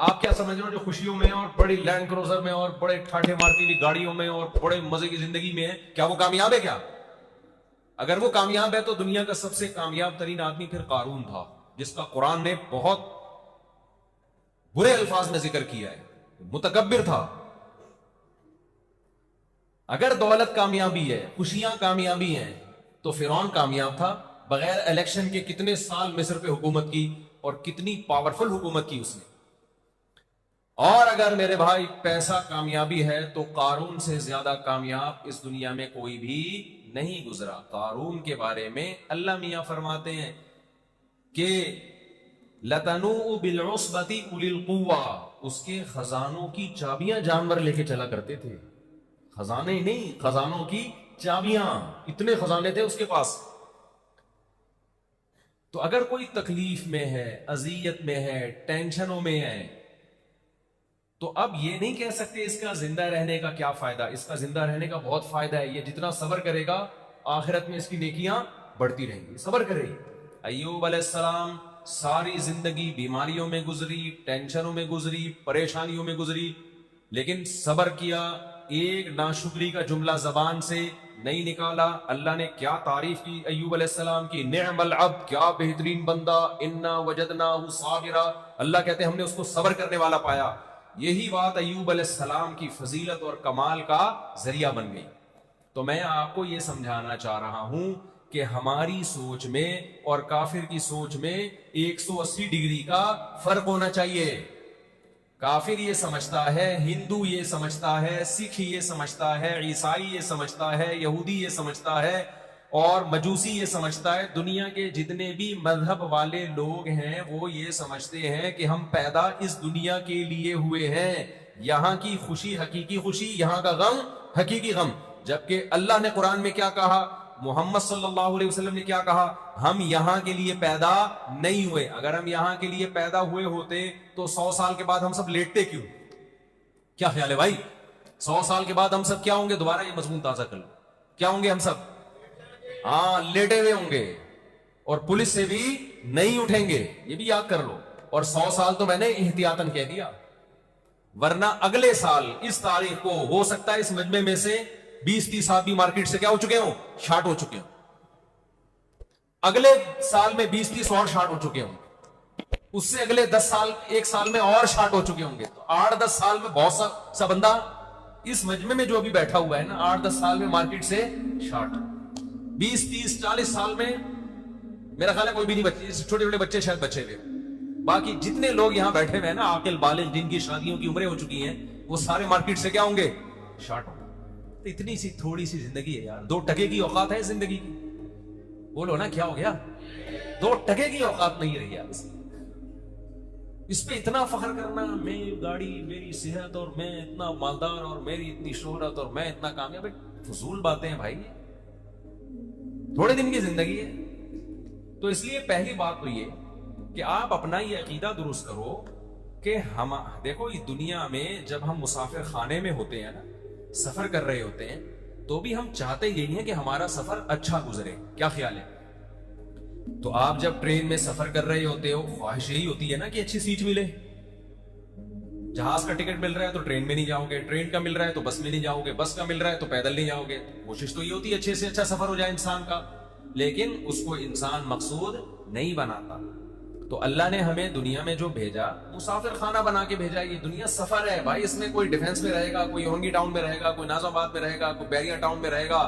آپ کیا سمجھ رہے ہو جو خوشیوں میں اور بڑی لینڈ کروزر میں اور بڑے ٹھاٹھے مارتی ہوئی گاڑیوں میں اور بڑے مزے کی زندگی میں ہے، کیا وہ کامیاب ہے؟ کیا اگر وہ کامیاب ہے تو دنیا کا سب سے کامیاب ترین آدمی پھر قارون تھا، جس کا قرآن نے بہت برے الفاظ میں ذکر کیا ہے، متکبر تھا۔ اگر دولت کامیابی ہے، خوشیاں کامیابی ہیں، تو فرعون کامیاب تھا، بغیر الیکشن کے کتنے سال مصر پہ حکومت کی اور کتنی پاورفل حکومت کی اس نے۔ اور اگر میرے بھائی پیسہ کامیابی ہے تو قارون سے زیادہ کامیاب اس دنیا میں کوئی بھی نہیں گزرا۔ قارون کے بارے میں اللہ میاں فرماتے ہیں کہ لَتَنُوءُ بِالْعُصْبَةِ أُولِي الْقُوَّةِ، اس کے خزانوں کی چابیاں جانور لے کے چلا کرتے تھے، خزانے نہیں، خزانوں کی چابیاں، اتنے خزانے تھے اس کے پاس۔ تو اگر کوئی تکلیف میں ہے، اذیت میں ہے، ٹینشنوں میں ہے، تو اب یہ نہیں کہہ سکتے اس کا زندہ رہنے کا کیا فائدہ۔ اس کا زندہ رہنے کا بہت فائدہ ہے، یہ جتنا صبر کرے گا آخرت میں اس کی نیکیاں بڑھتی رہیں گی، صبر کرے گی۔ ایوب علیہ السلام ساری زندگی بیماریوں میں گزری، ٹینشنوں میں گزری، پریشانیوں میں گزری، لیکن صبر کیا، ایک ناشکری کا جملہ زبان سے نہیں نکالا۔ اللہ نے کیا تعریف کی ایوب علیہ السلام کی، نعم العبد، کیا بہترین بندہ، انا وجدناہ صابرا، اللہ کہتے ہیں ہم نے اس کو صبر کرنے والا پایا۔ یہی بات ایوب علیہ السلام کی فضیلت اور کمال کا ذریعہ بن گئی۔ تو میں آپ کو یہ سمجھانا چاہ رہا ہوں کہ ہماری سوچ میں اور کافر کی سوچ میں 180 ڈگری کا فرق ہونا چاہیے۔ کافر یہ سمجھتا ہے، ہندو یہ سمجھتا ہے، سکھ یہ سمجھتا ہے، عیسائی یہ سمجھتا ہے، یہودی یہ سمجھتا ہے، اور مجوسی یہ سمجھتا ہے، دنیا کے جتنے بھی مذہب والے لوگ ہیں وہ یہ سمجھتے ہیں کہ ہم پیدا اس دنیا کے لیے ہوئے ہیں، یہاں کی خوشی حقیقی خوشی، یہاں کا غم حقیقی غم۔ جبکہ اللہ نے قرآن میں کیا کہا، محمد صلی اللہ علیہ وسلم نے کیا کہا، ہم یہاں کے لیے پیدا نہیں ہوئے۔ اگر ہم یہاں کے لیے پیدا ہوئے ہوتے تو 100 سال کے بعد ہم سب لیٹتے کیوں؟ کیا خیال ہے بھائی؟ 100 سال کے بعد ہم سب کیا ہوں گے؟ دوبارہ یہ مضمون تازہ کر لو، کیا ہوں گے ہم سب؟ ہاں، لیٹے ہوئے ہوں گے، اور پولیس سے بھی نہیں اٹھیں گے، یہ بھی یاد کر لو۔ اور 100 سال تو میں نے احتیاطاً کہہ دیا، ورنہ اگلے سال اس تاریخ کو ہو سکتا ہے اس مجمع میں سے 20-30 آدمی مارکیٹ سے کیا ہو چکے ہوں؟ شارٹ ہو چکے ہوں۔ اگلے سال میں 20-30 اور شارٹ ہو چکے ہوں، اس سے اگلے 10 سال، 1 سال میں اور شارٹ ہو چکے ہوں گے۔ تو 8-10 سال میں بہت سا بندہ اس مجمع میں جو ابھی بیٹھا ہوا ہے نا، 8-10 سال میں مارکیٹ سے شارٹ، 20-30-40 سال میں میرا خیال ہے کوئی بھی نہیں بچے، چھوٹے چھوٹے بچے شاید بچے ہوئے۔ باقی جتنے لوگ یہاں بیٹھے ہوئے ہیں نا، عاقل بالغ، جن کی شادیوں کی عمریں ہو چکی ہیں، وہ سارے مارکیٹ سے کیا ہوں گے؟ شارٹ ہوں گے۔ تو اتنی سی تھوڑی سی زندگی ہے یار، 2 ٹکے کی اوقات ہے زندگی کی۔ بولو نا کیا ہو گیا؟ 2 ٹکے کی اوقات نہیں رہی یار اس پہ اتنا فخر کرنا، میری گاڑی، میری صحت، اور میں اتنا مالدار، اور میری اتنی شہرت، اور میں اتنا کامیاب۔ فضول باتیں ہیں بھائی، تھوڑے دن کی زندگی ہے۔ تو اس لیے پہلی بات تو یہ کہ آپ اپنا یہ عقیدہ درست کرو کہ ہم دیکھو اس دنیا میں جب ہم مسافر خانے میں ہوتے ہیں نا، سفر کر رہے ہوتے ہیں، تو بھی ہم چاہتے یہی ہیں کہ ہمارا سفر اچھا گزرے۔ کیا خیال ہے؟ تو آپ جب ٹرین میں سفر کر رہے ہوتے ہو، خواہش یہی ہوتی ہے نا کہ اچھی سیٹ ملے۔ جہاز کا ٹکٹ مل رہا ہے تو ٹرین میں نہیں جاؤ گے، ٹرین کا مل رہا ہے تو بس میں نہیں جاؤ گے، بس کا مل رہا ہے تو پیدل نہیں جاؤ گے۔ کوشش تو یہ ہوتی ہے اچھے سے اچھا سفر ہو جائے انسان کا، لیکن اس کو انسان مقصود نہیں بناتا۔ تو اللہ نے ہمیں دنیا میں جو بھیجا، مسافر خانہ بنا کے بھیجا۔ یہ دنیا سفر ہے بھائی، اس میں کوئی ڈیفنس میں رہے گا، کوئی یونگی ٹاؤن میں رہے گا، کوئی نازم آباد میں رہے گا، کوئی بیریا ٹاؤن میں رہے گا،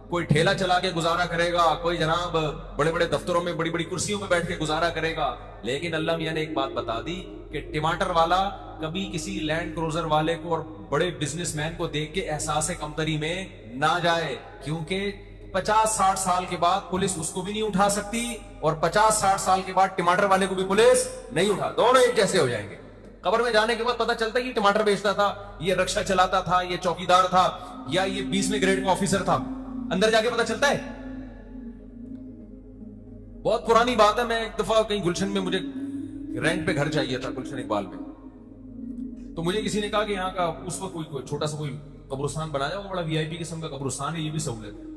کوئی ٹھیلا چلا کے گزارا کرے گا، کوئی جناب بڑے بڑے دفتروں میں بڑی بڑی کرسیوں میں بیٹھ کے گزارا کرے گا۔ لیکن اللہ میاں نے ایک بات بتا دی کہ ٹماٹر والا کبھی کسی لینڈ کروزر والے کو اور بڑے بزنس مین کو دیکھ کے احساس کمتری میں نہ جائے، کیونکہ 50-60 سال کے بعد پولیس اس کو بھی نہیں اٹھا سکتی، اور 50-60 سال کے بعد ٹماٹر والے کو بھی پولیس نہیں اٹھا، دونوں ایک جیسے ہو جائیں گے۔ قبر میں جانے کے بعد پتہ چلتا ہے یہ ٹماٹر بیچتا تھا، یہ رکشہ چلاتا تھا، یہ چوکیدار تھا، یا یہ 20ویں گریڈ کا آفیسر تھا، اندر جا کے پتہ چلتا ہے۔ بہت پرانی بات ہے، میں ایک دفعہ کہیں گلشن میں، مجھے رینٹ پہ گھر چاہیے تھا گلشن اقبال میں، تو مجھے کسی نے کہا کہ یہاں کا اس وقت کوئی چھوٹا سا کوئی قبرستان بنایا، وہ بڑا VIP قسم کا قبرستان ہے، یہ بھی سہولت ہے۔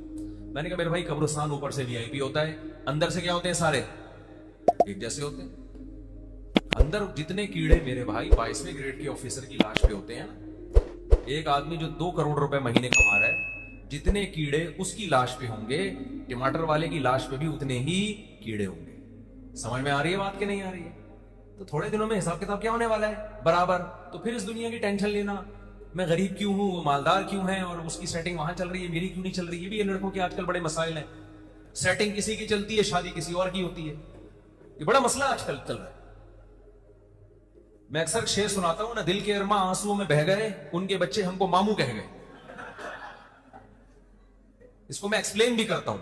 میں نے کہا میرے بھائی قبرستان اوپر سے VIP ہوتا ہے، اندر سے کیا ہوتے ہیں؟ سارے ایک جیسے ہوتے ہیں۔ اندر جتنے کیڑے میرے بھائی 22ویں گریڈ کے آفیسر کی لاش پہ ہوتے ہیں نا، ایک آدمی جو 2 کروڑ روپے مہینے کما رہا ہے، جتنے کیڑے اس کی لاش پہ ہوں گے، ٹماٹر والے کی لاش پہ بھی اتنے ہی کیڑے ہوں گے. سمجھ میں آ رہی ہے بات کہ نہیں آ رہی ہے؟ تو تھوڑے دنوں میں حساب کتاب کیا ہونے والا ہے برابر. تو پھر اس دنیا کی ٹینشن لینا میں غریب کیوں ہوں، وہ مالدار کیوں ہے، اور اس کی سیٹنگ وہاں چل رہی ہے، میری کیوں نہیں چل رہی. یہ بھی لڑکوں کے آج کل بڑے مسائل ہیں. سیٹنگ کسی کی چلتی ہے، شادی کسی اور کی ہوتی ہے. یہ بڑا مسئلہ آج کل چل رہا ہے. میں اکثر شعر سناتا ہوں نا، دل کے ارماں آنسوؤں میں بہ گئے، ان کے بچے ہم کو ماموں کہہ گئے. اس کو میں ایکسپلین بھی کرتا ہوں.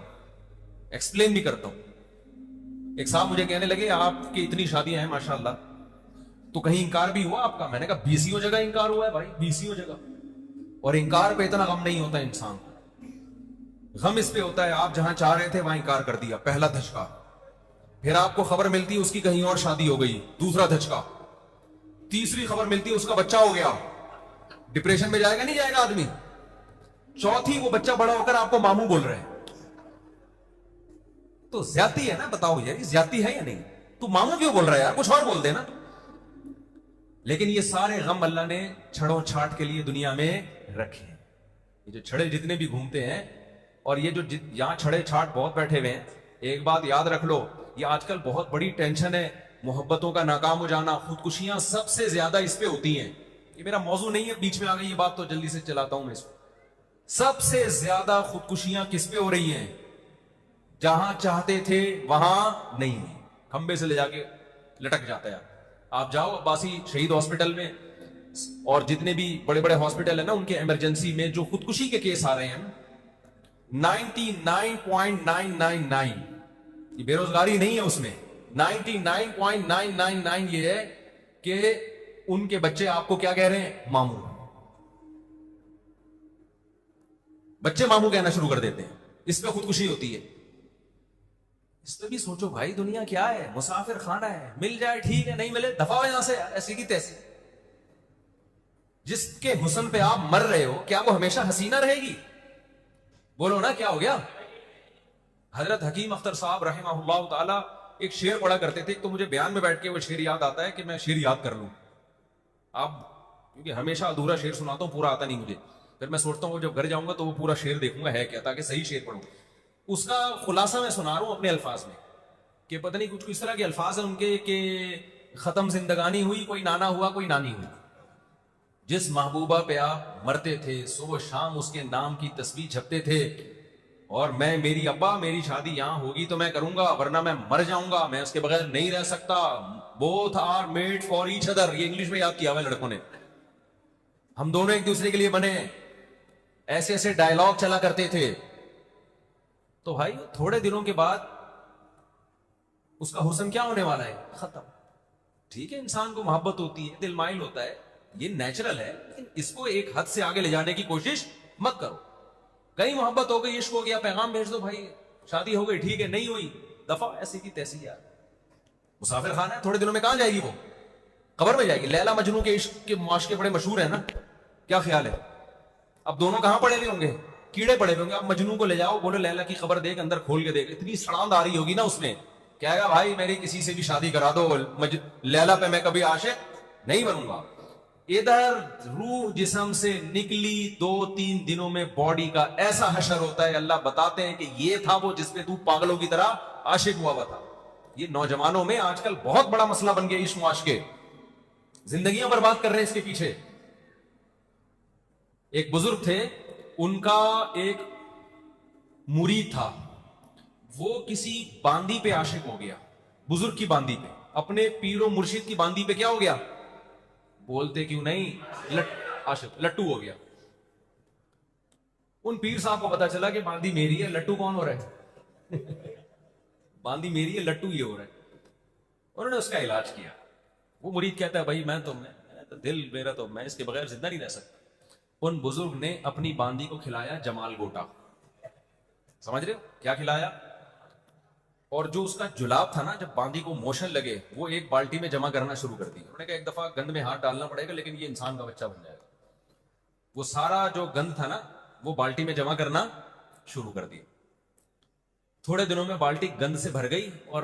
ایک صاحب مجھے کہنے لگے آپ کی اتنی شادیاں ہیں ماشاءاللہ، تو کہیں انکار بھی ہوا آپ کا؟ میں نے کہا 20 جگہ انکار ہوا ہے بھائی، 20 جگہ. اور انکار پہ اتنا غم نہیں ہوتا انسان کو، غم اس پہ ہوتا ہے آپ جہاں چاہ رہے تھے وہاں انکار کر دیا، پہلا دھچکا. پھر آپ کو خبر ملتی ہے اس کی کہیں اور شادی ہو گئی، دوسرا دھچکا. تیسری خبر ملتی ہے اس کا بچہ ہو گیا، ڈپریشن میں جائے گا نہیں جائے گا آدمی. چوتھی وہ بچہ بڑا ہو کر آپ کو ماموں بول رہے ہیں. تو زیادتی ہے نا، بتاؤ یار زیادتی ہے یا نہیں؟ تو ماموں کیوں بول رہا ہے یار، کچھ اور بول دے نا. لیکن یہ سارے غم اللہ نے چھڑوں چھاٹ کے لیے دنیا میں رکھے ہیں. یہ جو چھڑے جتنے بھی گھومتے ہیں، اور یہ جو یہاں چھڑے چھاٹ بہت بیٹھے ہوئے ہیں، ایک بات یاد رکھ لو، یہ آج کل بہت بڑی ٹینشن ہے. محبتوں کا ناکام ہو جانا، خودکشیاں سب سے زیادہ اس پہ ہوتی ہیں. یہ میرا موضوع نہیں ہے، بیچ میں آ گئی یہ بات تو جلدی سے چلاتا ہوں میں اس کو. سب سے زیادہ خودکشیاں کس پہ ہو رہی ہیں؟ جہاں چاہتے تھے وہاں نہیں، کھمبے سے لے جا کے لٹک جاتا ہے. آپ جاؤ عباسی شہید ہاسپٹل میں، اور جتنے بھی بڑے بڑے ہاسپٹل ہیں نا، ان کے ایمرجنسی میں جو خودکشی کے کیس آ رہے ہیں 99.999، یہ بے روزگاری نہیں ہے اس میں، 99.999 یہ ہے کہ ان کے بچے آپ کو کیا کہہ رہے ہیں؟ ماموں. بچے ماموں کہنا شروع کر دیتے ہیں، اس پہ خودکشی ہوتی ہے. اس پہ بھی سوچو بھائی، دنیا کیا ہے؟ مسافر خانہ ہے، مل جائے ٹھیک ہے، نہیں ملے دفعہ ہو یہاں سے، ایسی کی تیسی. جس کے حسن پہ آپ مر رہے ہو، کیا وہ ہمیشہ حسینہ رہے گی؟ بولو نا، کیا ہو گیا؟ حضرت حکیم اختر صاحب رحمہ اللہ تعالی ایک شعر پڑھا کرتے تھے، تو مجھے بیان میں بیٹھ کے وہ شعر یاد آتا ہے کہ میں شعر یاد کر لوں. آپ کیونکہ ہمیشہ ادھورا شعر سناتا ہوں، پورا آتا نہیں مجھے. پھر میں سوچتا ہوں جب گھر جاؤں گا تو وہ پورا شعر دیکھوں گا ہے کیا، تاکہ صحیح شعر پڑھوں. اس کا خلاصہ میں سنا رہا ہوں اپنے الفاظ میں، کہ پتہ نہیں کچھ طرح کے الفاظ ہیں ان کے، کہ ختم زندگانی ہوئی، کوئی نانا ہوا کوئی نانی ہوئی. جس محبوبہ پہ آپ مرتے تھے، صبح شام اس کے نام کی تسبیح جپتے تھے، اور میں میری ابا میری شادی یہاں ہوگی تو میں کروں گا، ورنہ میں مر جاؤں گا، میں اس کے بغیر نہیں رہ سکتا. both are made for each other، یہ انگلش میں یاد کیا ہوا لڑکوں نے. ہم دونوں ایک دوسرے کے لیے بنے. ایسے ایسے ڈائلاگ چلا کرتے تھے. تو بھائی تھوڑے دنوں کے بعد اس کا حسن کیا ہونے والا ہے؟ ختم. ٹھیک ہے انسان کو محبت ہوتی ہے، دل مائل ہوتا ہے، یہ نیچرل ہے، لیکن اس کو ایک حد سے آگے لے جانے کی کوشش مت کرو. کہیں محبت ہو گئی، عشق ہو گیا، پیغام بھیج دو بھائی، شادی ہو گئی ٹھیک ہے، نہیں ہوئی دفعہ ایسی کی تیسی. یار مسافر خانہ ہے، تھوڑے دنوں میں کہاں جائے گی وہ؟ قبر میں جائے گی. لیلا مجنو کے عشق کے معاشقے بڑے مشہور ہیں نا، کیا خیال ہے؟ اب دونوں کہاں پڑے ہوئے ہوں گے؟ کیڑے پڑے ہوئے ہوں گے. اب مجنو کو لے جاؤ، بولو لیلا کی قبر دیکھ، اندر کھول کے دیکھ، اتنی سڑاند آ رہی ہوگی نا اس میں، کہے گا بھائی میری کسی سے بھی شادی کرا دو، لیلا پہ میں کبھی عاشق نہیں بنوں گا. ادھر روح جسم سے نکلی 2-3 دنوں میں باڈی کا ایسا حشر ہوتا ہے. اللہ بتاتے ہیں کہ یہ تھا وہ جس پہ تو پاگلوں کی طرح عاشق ہوا تھا. یہ نوجوانوں میں آج کل بہت بڑا مسئلہ بن گیا، عشق معاشقے، زندگیاں برباد کر رہے ہیں اس کے پیچھے. ایک بزرگ تھے، ان کا ایک مرید تھا، وہ کسی باندی پہ عاشق ہو گیا. بزرگ کی باندی پہ، اپنے پیر و مرشد کی باندی پہ کیا ہو گیا؟ بولتے کیوں نہیں، عاشق، لٹو ہو گیا. ان پیر صاحب کو پتا چلا کہ باندی میری ہے، لٹو کون ہو رہا ہے؟ باندی میری ہے، لٹو یہ ہو رہا ہے. انہوں نے اس کا علاج کیا. وہ مرید کہتا ہے بھائی میں دل میرا تو میں اس کے بغیر زندہ نہیں رہ سکتا. ان بزرگ نے اپنی باندی کو کھلایا جمال گوٹا. سمجھ رہے ہو کیا کھلایا؟ اور جو اس کا جلاب تھا نا، جب باندی کو موشن لگے، وہ ایک بالٹی میں جمع کرنا شروع کر دی. انہوں نے کہا ایک دفعہ گند میں ہاتھ ڈالنا پڑے گا، لیکن یہ انسان کا بچہ بن جائے گا. وہ سارا جو گند تھا نا، وہ بالٹی میں جمع کرنا شروع کر دیا. تھوڑے دنوں میں بالٹی گند سے بھر گئی، اور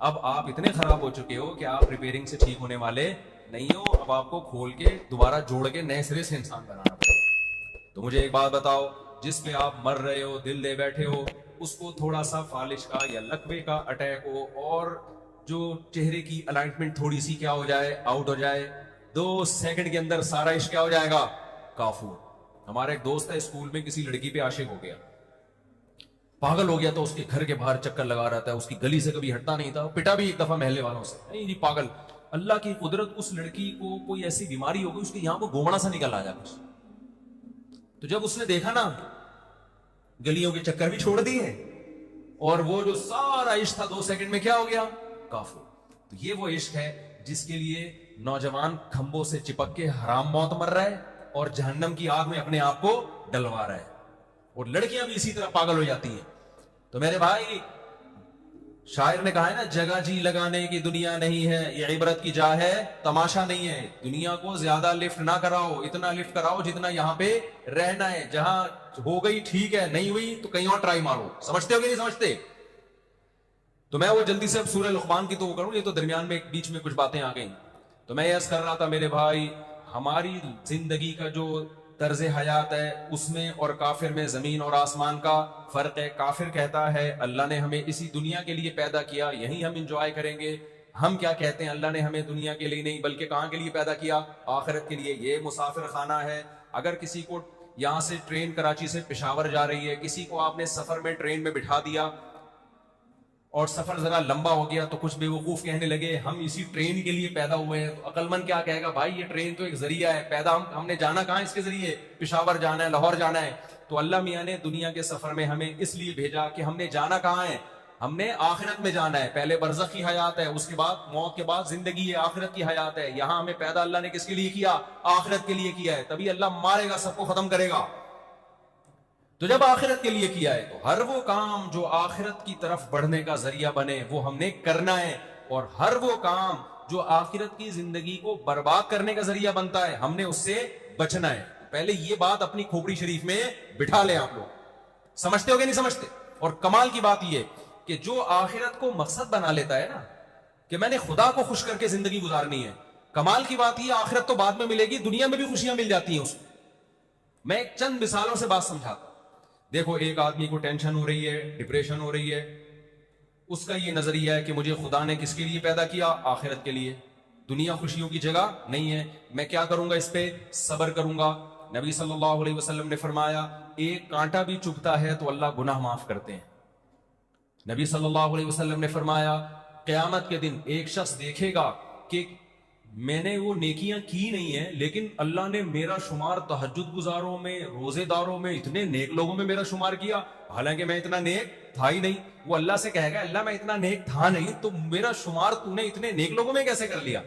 اب آپ اتنے خراب ہو چکے ہو کہ آپ ریپیئرنگ سے ٹھیک ہونے والے نہیں ہو، اب آپ کو کھول کے دوبارہ جوڑ کے نئے سرے سے انسان بنانا پڑے گا۔ تو مجھے ایک بات بتاؤ، جس پہ آپ مر رہے ہو، دل دے بیٹھے ہو، اس کو تھوڑا سا فالش کا یا لکوے کا اٹیک ہو اور جو چہرے کی الائنمنٹ تھوڑی سی کیا ہو جائے، آؤٹ ہو جائے، 2 سیکنڈ کے اندر سارا عشق کیا ہو جائے گا، کافور۔ ہمارا ایک دوست ہے اسکول میں کسی لڑکی پہ عاشق ہو گیا، پاگل ہو گیا، تو اس کے گھر کے باہر چکر لگا رہا تھا، اس کی گلی سے کبھی ہٹتا نہیں تھا، پٹا بھی ایک دفعہ محلے والوں سے، نہیں جی پاگل۔ اللہ کی قدرت، اس لڑکی کو کوئی ایسی بیماری ہو گئی، اس کے یہاں کو گومڑا سا نکل آیا کچھ، تو جب اس نے دیکھا نا، گلیوں کے چکر بھی چھوڑ دیے اور وہ جو سارا عشق تھا 2 سیکنڈ میں کیا ہو گیا، کافر۔ تو یہ وہ عشق ہے جس کے لیے نوجوان کھمبوں سے چپک کے حرام موت مر رہا ہے اور جہنم کی آگ میں اپنے آپ کو ڈلوا رہا ہے، اور لڑکیاں بھی اسی طرح پاگل ہو جاتی ہیں۔ تو میرے بھائی، شاعر نے کہا ہے نا، جگہ جی لگانے کی دنیا نہیں ہے، یہ عبرت کی جا ہے، تماشا نہیں ہے۔ دنیا کو زیادہ لفٹ نہ کراؤ، اتنا لفٹ کراؤ جتنا یہاں پہ رہنا ہے، جہاں ہو گئی ٹھیک ہے، نہیں ہوئی تو کہیں اور ٹرائی مارو۔ سمجھتے ہو کہ نہیں سمجھتے؟ تو میں وہ جلدی سے اب سورہ لقمان کی تو کروں، یہ تو درمیان میں بیچ میں کچھ باتیں آ گئیں۔ تو میں عرض کر رہا تھا میرے بھائی، ہماری زندگی کا جو طرز حیات ہے، اس میں اور کافر میں زمین اور آسمان کا فرق ہے۔ کافر کہتا ہے اللہ نے ہمیں اسی دنیا کے لیے پیدا کیا، یہیں ہم انجوائے کریں گے۔ ہم کیا کہتے ہیں، اللہ نے ہمیں دنیا کے لیے نہیں بلکہ کہاں کے لیے پیدا کیا، آخرت کے لیے۔ یہ مسافر خانہ ہے۔ اگر کسی کو یہاں سے ٹرین کراچی سے پشاور جا رہی ہے، کسی کو آپ نے سفر میں ٹرین میں بٹھا دیا اور سفر ذرا لمبا ہو گیا، تو کچھ بے وقوف کہنے لگے ہم اسی ٹرین کے لیے پیدا ہوئے ہیں۔ تو عقل مند کیا کہے گا، بھائی یہ ٹرین تو ایک ذریعہ ہے، پیدا ہم نے جانا کہاں اس کے ذریعے، پشاور جانا ہے، لاہور جانا ہے۔ تو اللہ میاں نے دنیا کے سفر میں ہمیں اس لیے بھیجا کہ ہم نے جانا کہاں ہے، ہم نے آخرت میں جانا ہے۔ پہلے برزخ کی حیات ہے، اس کے بعد موت کے بعد زندگی ہے، آخرت کی حیات ہے۔ یہاں ہمیں پیدا اللہ نے کس کے لیے کیا، آخرت کے لیے کیا ہے، تبھی اللہ مارے گا، سب کو ختم کرے گا۔ تو جب آخرت کے لیے کیا ہے تو ہر وہ کام جو آخرت کی طرف بڑھنے کا ذریعہ بنے وہ ہم نے کرنا ہے، اور ہر وہ کام جو آخرت کی زندگی کو برباد کرنے کا ذریعہ بنتا ہے ہم نے اس سے بچنا ہے۔ پہلے یہ بات اپنی کھوپڑی شریف میں بٹھا لیں آپ لوگ۔ سمجھتے ہو کہ نہیں سمجھتے؟ اور کمال کی بات یہ کہ جو آخرت کو مقصد بنا لیتا ہے نا، کہ میں نے خدا کو خوش کر کے زندگی گزارنی ہے، کمال کی بات یہ آخرت تو بعد میں ملے گی، دنیا میں بھی خوشیاں مل جاتی ہیں اس کو۔ میں ایک چند مثالوں سے بات سمجھاتا ہوں۔ دیکھو، ایک آدمی کو ٹینشن ہو رہی ہے، ڈپریشن ہو رہی ہے، اس کا یہ نظریہ ہے کہ مجھے خدا نے کس کے لیے پیدا کیا، آخرت کے لیے، دنیا خوشیوں کی جگہ نہیں ہے، میں کیا کروں گا، اس پہ صبر کروں گا۔ نبی صلی اللہ علیہ وسلم نے فرمایا ایک کانٹا بھی چبھتا ہے تو اللہ گناہ معاف کرتے ہیں۔ نبی صلی اللہ علیہ وسلم نے فرمایا قیامت کے دن ایک شخص دیکھے گا کہ میں نے وہ نیکیاں کی نہیں ہیں، لیکن اللہ نے میرا شمار تہجد گزاروں میں، روزے داروں میں، اتنے نیک لوگوں میں میرا شمار کیا، حالانکہ میں اتنا نیک تھا ہی نہیں۔ وہ اللہ سے کہے گا اللہ میں اتنا نیک تھا نہیں، تو میرا شمار تو نے اتنے نیک لوگوں میں کیسے کر لیا؟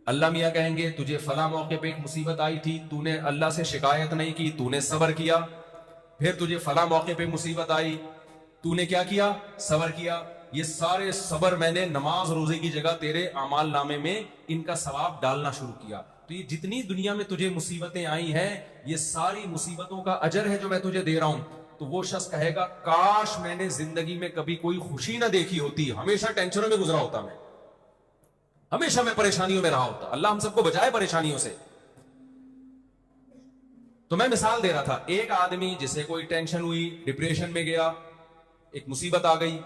اللہ میاں کہیں گے تجھے فلاں موقع پہ ایک مصیبت آئی تھی، تو نے اللہ سے شکایت نہیں کی، تو نے صبر کیا۔ پھر تجھے فلاں موقع پہ مصیبت آئی، تو نے کیا کیا، صبر کیا۔ یہ سارے صبر میں نے نماز روزے کی جگہ تیرے اعمال نامے میں ان کا ثواب ڈالنا شروع کیا۔ تو یہ جتنی دنیا میں تجھے مصیبتیں آئی ہیں، یہ ساری مصیبتوں کا اجر ہے جو میں تجھے دے رہا ہوں۔ تو وہ شخص کہے گا کاش میں نے زندگی میں کبھی کوئی خوشی نہ دیکھی ہوتی، ہمیشہ ٹینشنوں میں گزرا ہوتا، میں ہمیشہ میں پریشانیوں میں رہا ہوتا۔ اللہ ہم سب کو بچائے پریشانیوں سے۔ تو میں مثال دے رہا تھا، ایک آدمی جسے کوئی ٹینشن ہوئی، ڈپریشن میں گیا، ایک مصیبت آ گئی،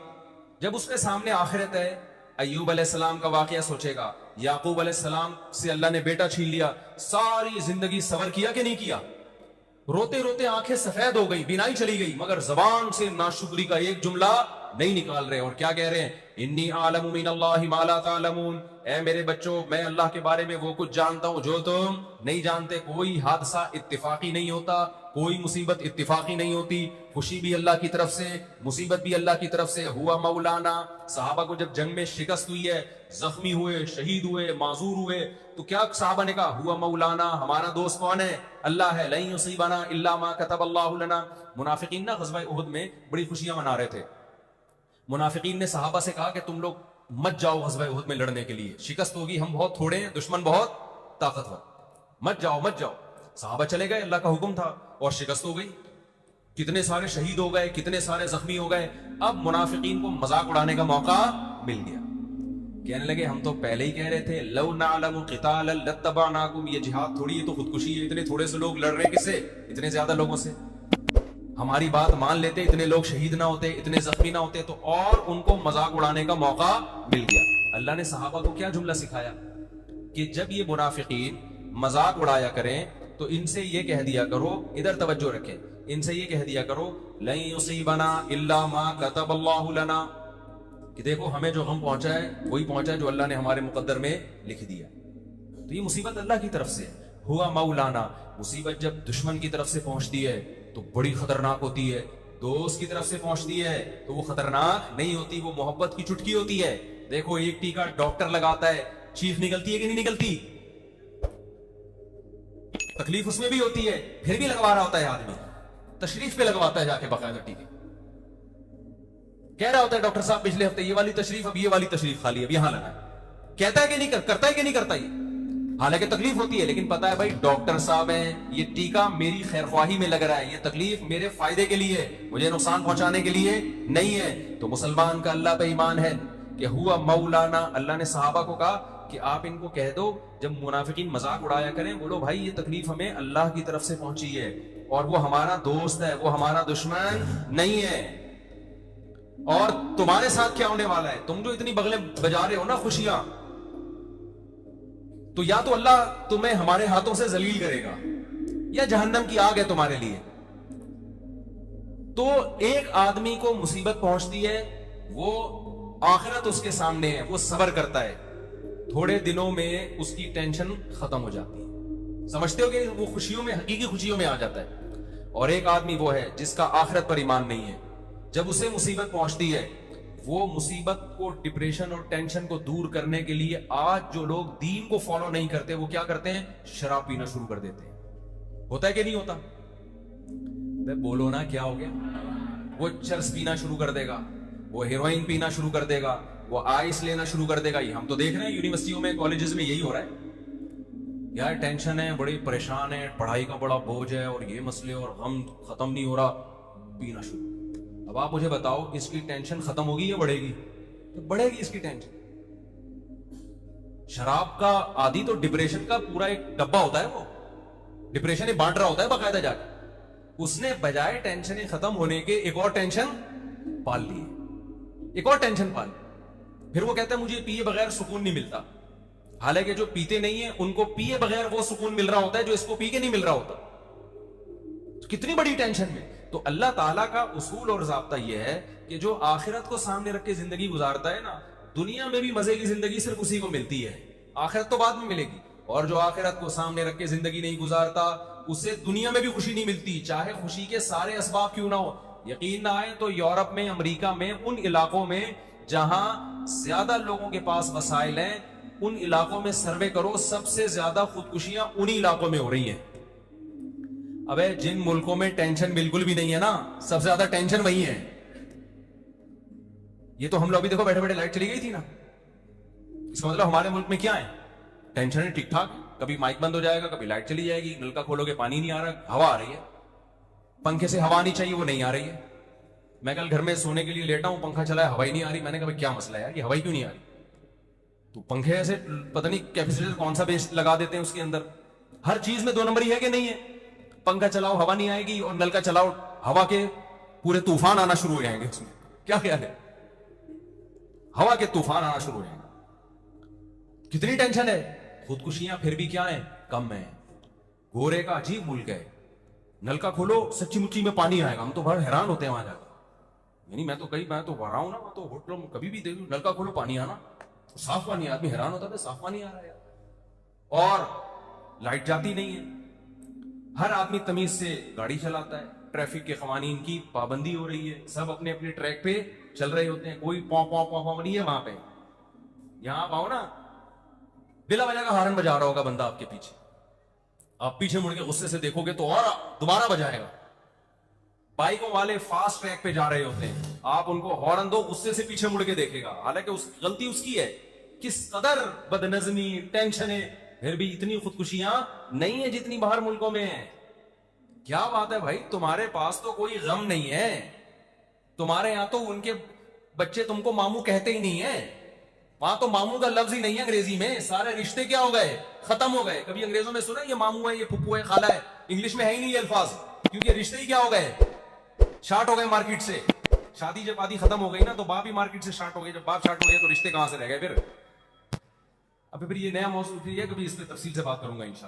جب اس کے سامنے آخرت ہے، ایوب علیہ السلام کا واقعہ سوچے گا، یعقوب علیہ السلام سے اللہ نے بیٹا چھین لیا، ساری زندگی صبر کیا کہ نہیں کیا؟ روتے روتے آنکھیں سفید ہو گئی، بینائی چلی گئی، مگر زبان سے ناشکری کا ایک جملہ نہیں نکال رہے، اور کیا کہہ رہے ہیں، انی اعلم من اللہ ما لا تعلمون، اے میرے بچوں میں اللہ کے بارے میں وہ کچھ جانتا ہوں جو تم نہیں جانتے۔ کوئی حادثہ اتفاقی نہیں ہوتا، کوئی مصیبت اتفاقی نہیں ہوتی، خوشی بھی اللہ کی طرف سے، مصیبت بھی اللہ کی طرف سے۔ ہوا مولانا، صحابہ کو جب جنگ میں شکست ہوئی ہے، زخمی ہوئے، شہید ہوئے، معذور ہوئے، تو کیا صحابہ نے کہا، ہوا مولانا، ہمارا دوست کون ہے، اللہ ہے، لن یصیبنا الا ما كتب اللہ لنا۔ منافقین نا غزوہ احد میں بڑی خوشیاں منا رہے تھے، منافقین نے صحابہ سے کہا کہ تم لوگ مت جاؤ غزوہ احد میں لڑنے کے لیے، شکست ہوگی، ہم بہت تھوڑے ہیں، دشمن بہت طاقتور، مت جاؤ مت جاؤ۔ صحابہ چلے گئے، اللہ کا حکم تھا، اور شکست ہو گئی، کتنے سارے شہید ہو گئے, کتنے سارے زخمی ہو گئے. اب منافقین کو مذاق اڑانے کا موقع مل گیا. کہنے لگے ہم تو پہلے ہی کہہ رہے تھے لو نعلم قتالا لاتبعناکم, یہ جہاد تھوڑی ہے تو خودکشی ہے, اتنے تھوڑے سے لوگ لڑ رہے کس سے, اتنے زیادہ لوگوں سے. ہماری بات مان لیتے, اتنے لوگ شہید نہ ہوتے, اتنے زخمی نہ ہوتے, تو اور ان کو مذاق اڑانے کا موقع مل گیا. اللہ نے صحابہ کو کیا جملہ سکھایا کہ جب یہ منافقین مذاق اڑایا کریں تو ان سے یہ کہہ دیا کرو, ادھر توجہ رکھیں, ان سے یہ کہہ دیا کرو لن یصیبنا الا ما كتب اللہ لنا, کہ دیکھو ہمیں جو غم پہنچا ہے وہی پہنچا ہے جو اللہ نے ہمارے مقدر میں لکھ دیا. تو یہ مصیبت اللہ کی طرف سے ہوا مولانا. مصیبت جب دشمن کی طرف سے پہنچتی ہے تو بڑی خطرناک ہوتی ہے, دوست کی طرف سے پہنچتی ہے تو وہ خطرناک نہیں ہوتی, وہ محبت کی چٹکی ہوتی ہے. دیکھو ایک ٹیکا ڈاکٹر لگاتا ہے, چیخ نکلتی ہے کہ نہیں نکلتی, تکلیف اس میں بھی ہوتی ہے, پھر بھی لگوا رہا ہوتا ہے آدمی, تشریف پہ لگواتا ہے جا کے باقاعدہ ٹیکے. کہہ رہا ہوتا ہے ڈاکٹر صاحب پچھلے ہفتے یہ والی تشریف, اب یہ والی تشریف خالی, اب یہاں لگا. کہتا ہے کہ نہیں کرتا ہے کہ نہیں کرتا, یہ حالانکہ تکلیف ہوتی ہے, لیکن پتا ہے بھائی ڈاکٹر صاحب ہیں, یہ ٹیکا میری خیر خواہی میں لگ رہا ہے, یہ تکلیف میرے فائدے کے لیے, مجھے نقصان پہنچانے کے لیے نہیں ہے. تو مسلمان کا اللہ پہ ایمان ہے کہ ہوا مولانا. اللہ نے صحابہ کو کہا کہ آپ ان کو کہہ دو جب منافقین مذاق اڑایا کریں, بولو بھائی یہ تکلیف ہمیں اللہ کی طرف سے پہنچی ہے اور وہ ہمارا دوست ہے, وہ ہمارا دشمن نہیں ہے. اور تمہارے ساتھ کیا ہونے والا ہے, تم جو اتنی بغلیں بجا رہے ہو نا خوشیاں, تو یا تو اللہ تمہیں ہمارے ہاتھوں سے ذلیل کرے گا یا جہنم کی آگ ہے تمہارے لیے. تو ایک آدمی کو مصیبت پہنچتی ہے, وہ آخرت اس کے سامنے ہے, وہ صبر کرتا ہے, تھوڑے دنوں میں اس کی ٹینشن ختم ہو جاتی ہے, سمجھتے ہو کہ وہ خوشیوں میں, حقیقی خوشیوں میں آ جاتا ہے. اور ایک آدمی وہ ہے جس کا آخرت پر ایمان نہیں ہے, جب اسے مصیبت پہنچتی ہے, وہ مصیبت کو, ڈپریشن اور ٹینشن کو دور کرنے کے لیے آج جو لوگ دین کو فالو نہیں کرتے وہ کیا کرتے ہیں, شراب پینا شروع کر دیتے ہیں. ہوتا ہے کہ نہیں ہوتا؟ بولو نا کیا ہو گیا. وہ چرس پینا شروع کر دے گا, وہ ہیروئن پینا شروع کر دے گا, وہ آئس لینا شروع کر دے گا. یہ ہم تو دیکھ رہے ہیں یونیورسٹیوں میں, کالجز میں یہی ہو رہا ہے. یار ٹینشن ہے, بڑی پریشان ہے, پڑھائی کا بڑا بوجھ ہے اور یہ مسئلے اور غم ختم نہیں ہو رہا, پینا شروع. اب آپ مجھے بتاؤ اس کی ٹینشن ختم ہوگی یا بڑھے گی؟ بڑھے گی اس کی ٹینشن. شراب کا عادی تو ڈپریشن کا پورا ایک ڈبہ ہوتا ہے, وہ ڈپریشن ہی بانٹ رہا ہوتا ہے باقاعدہ جا کے. اس نے بجائے ٹینشن ختم ہونے کے ایک اور ٹینشن پال لی, ایک اور ٹینشن پال. پھر وہ کہتا ہے مجھے پیے بغیر سکون نہیں ملتا, حالانکہ جو پیتے نہیں ہیں ان کو پیے بغیر وہ سکون مل رہا ہوتا ہے جو اس کو پی کے نہیں مل رہا ہوتا. کتنی بڑی ٹینشن میں. تو اللہ تعالیٰ کا اصول اور ضابطہ یہ ہے کہ جو آخرت کو سامنے رکھ کے زندگی گزارتا ہے نا, دنیا میں بھی مزے کی زندگی صرف اسی کو ملتی ہے, آخرت تو بعد میں ملے گی. اور جو آخرت کو سامنے رکھ کے زندگی نہیں گزارتا اسے دنیا میں بھی خوشی نہیں ملتی, چاہے خوشی کے سارے اسباب کیوں نہ ہو. یقین نہ آئے تو یورپ میں, امریکہ میں, ان علاقوں میں جہاں زیادہ لوگوں کے پاس وسائل ہیں, ان علاقوں میں سروے کرو, سب سے زیادہ خودکشیاں انہی علاقوں میں ہو رہی ہیں. ابے جن ملکوں میں ٹینشن بالکل بھی نہیں ہے نا, سب سے زیادہ ٹینشن وہی ہے. یہ تو ہم لوگ بھی دیکھو بیٹھے بیٹھے لائٹ چلی گئی تھی نا, اس کا مطلب ہمارے ملک میں کیا ہے, ٹینشن ہے ٹھیک ٹھاک, کبھی مائک بند ہو جائے گا, کبھی لائٹ چلی جائے گی, نل کا کھولو گے پانی نہیں آ رہا, ہوا آ رہی ہے, پنکھے سے ہوا نہیں چاہیے وہ نہیں آ رہی ہے. میں کل گھر میں سونے کے لیے لیٹا ہوں, پنکھا چلایا, ہوا ہی نہیں آ رہی. میں نے کہا کیا مسئلہ ہے یار, یہ ہوا کیوں نہیں آ رہی؟ تو پنکھے ایسے پتہ نہیں کیپیسیٹر کون سا بیس لگا دیتے ہیں اس کے اندر. ہر چیز میں دو نمبر ہے کہ نہیں ہے, پنکھا چلاؤ ہوا نہیں آئے گی, اور نل کا چلاؤ ہوا کے پورے طوفان آنا شروع ہو جائیں گے. اس میں کیا خیال ہے, ہوا کے طوفان آنا شروع ہو جائیں گے. کتنی ٹینشن ہے. خودکشیاں پھر بھی کیا ہیں, کم ہیں. گورے کا عجیب ملک ہے, نل کا کھولو سچی مچی میں پانی آئے گا, ہم تو بڑا حیران ہوتے ہیں وہاں جا کے. یعنی میں تو وہاں ہوں نا, میں تو ہوٹلوں میں کبھی بھی دیکھوں نل کا کھولو پانی آنا, صاف پانی, آدمی حیران ہوتا ہے صاف پانی آ رہا ہے. اور لائٹ جاتی نہیں ہے, ہر آدمی تمیز سے گاڑی چلاتا ہے, ٹریفک کے قوانین کی پابندی ہو رہی ہے, سب اپنے اپنے ٹریک پہ چل رہے ہوتے ہیں, کوئی پاؤں پاؤں پاؤں پاؤں نہیں ہے وہاں پہ. یہاں آپ آؤ نا, بلا وجہ کا ہارن بجا رہا ہوگا بندہ آپ کے پیچھے, آپ پیچھے مڑ کے غصے سے دیکھو گے تو اور دوبارہ بجائے گا. بائکوں والے فاسٹ ٹریک پہ جا رہے ہوتے ہیں, آپ ان کو ہارن دو, غصے سے پیچھے مڑ کے دیکھے گا, حالانکہ غلطی اس کی ہے. کس قدر بدنظمی, ٹینشنیں, پھر بھی اتنی خودکشیاں نہیں ہیں جتنی باہر ملکوں میں ہیں. کیا بات ہے بھائی, تمہارے پاس تو کوئی غم نہیں ہے, تمہارے یہاں تو ان کے بچے تم کو ماموں کہتے ہی نہیں ہیں, وہاں تو ماموں کا لفظ ہی نہیں ہے انگریزی میں, سارے رشتے کیا ہو گئے, ختم ہو گئے. کبھی انگریزوں میں سنا یہ ماموں ہے, یہ پھپھو ہے, خالہ ہے, انگلش میں ہے ہی نہیں یہ الفاظ, کیونکہ رشتے ہی کیا ہو گئے, شارٹ ہو گئے مارکیٹ سے. شادی جب آدھی ختم ہو گئی نا تو باپ ہی مارکیٹ سے شارٹ ہو گئے, جب باپ شارٹ ہو گئے تو رشتے کہاں سے رہ گئے پھر. ابھی پھر یہ نیا موضوع ہے, کبھی اس پہ تفصیل سے بات کروں گا انشاءاللہ.